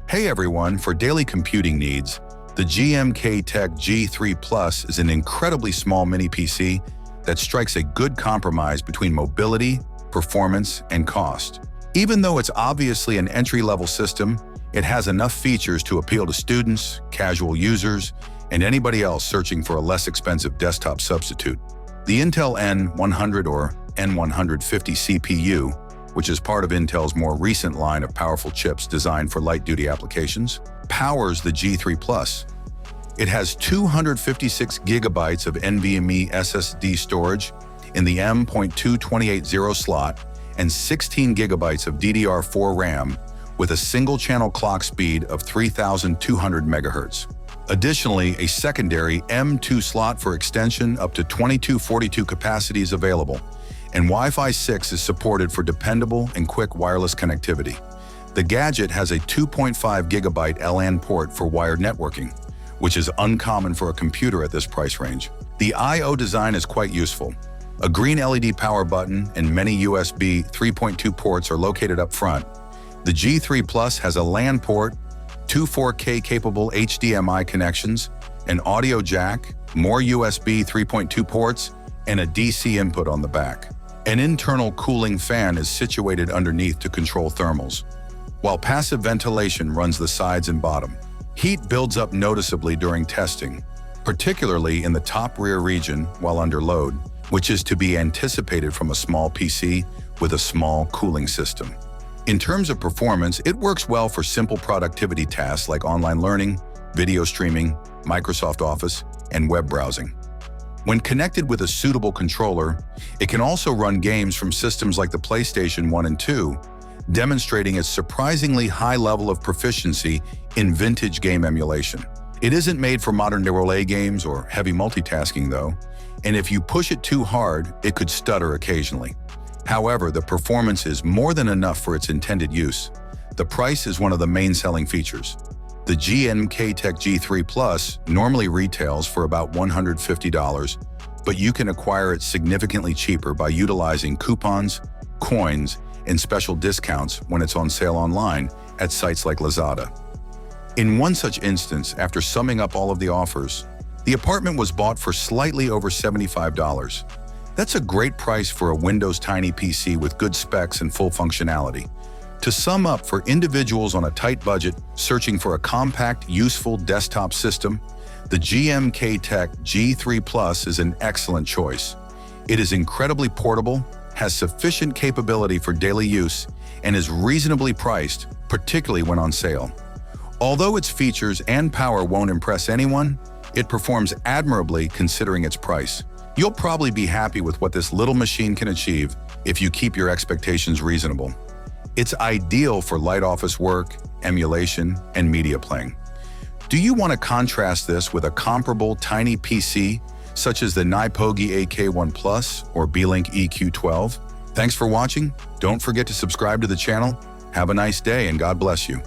Hey everyone, for daily computing needs, the GMKTec G3 Plus is an incredibly small mini PC that strikes a good compromise between mobility, performance, and cost. Even though it's obviously an entry-level system, it has enough features to appeal to students, casual users, and anybody else searching for a less expensive desktop substitute. The Intel N100 or N150 CPU, which is part of Intel's more recent line of powerful chips designed for light-duty applications, powers the G3 Plus. It has 256 gigabytes of NVMe SSD storage in the M.2 slot and 16 gigabytes of DDR4 RAM with a single-channel clock speed of 3,200 MHz. Additionally, a secondary M.2 slot for extension up to 2242 capacity is available, and Wi-Fi 6 is supported for dependable and quick wireless connectivity. The gadget has a 2.5 gigabyte LAN port for wired networking, which is uncommon for a computer at this price range. The I/O design is quite useful. A green LED power button and many USB 3.2 ports are located up front. The G3 Plus has a LAN port, two 4K capable HDMI connections, an audio jack, more USB 3.2 ports, and a DC input on the back. An internal cooling fan is situated underneath to control thermals, while passive ventilation runs the sides and bottom. Heat builds up noticeably during testing, particularly in the top rear region while under load, which is to be anticipated from a small PC with a small cooling system. In terms of performance, it works well for simple productivity tasks like online learning, video streaming, Microsoft Office, and web browsing. When connected with a suitable controller, it can also run games from systems like the PlayStation 1 and 2, demonstrating its surprisingly high level of proficiency in vintage game emulation. It isn't made for modern-day role games or heavy multitasking though, and if you push it too hard, it could stutter occasionally. However, the performance is more than enough for its intended use. The price is one of the main selling features. The GMKTec G3 Plus normally retails for about $150, but you can acquire it significantly cheaper by utilizing coupons, coins, and special discounts when it's on sale online at sites like Lazada. In one such instance, after summing up all of the offers, the apartment was bought for slightly over $75. That's a great price for a Windows Tiny PC with good specs and full functionality. To sum up, for individuals on a tight budget searching for a compact, useful desktop system, the GMKTec G3 Plus is an excellent choice. It is incredibly portable, has sufficient capability for daily use, and is reasonably priced, particularly when on sale. Although its features and power won't impress anyone, it performs admirably considering its price. You'll probably be happy with what this little machine can achieve if you keep your expectations reasonable. It's ideal for light office work, emulation, and media playing. Do you want to contrast this with a comparable tiny PC, such as the Nypogi AK1 Plus or Beelink EQ12? Thanks for watching. Don't forget to subscribe to the channel. Have a nice day and God bless you.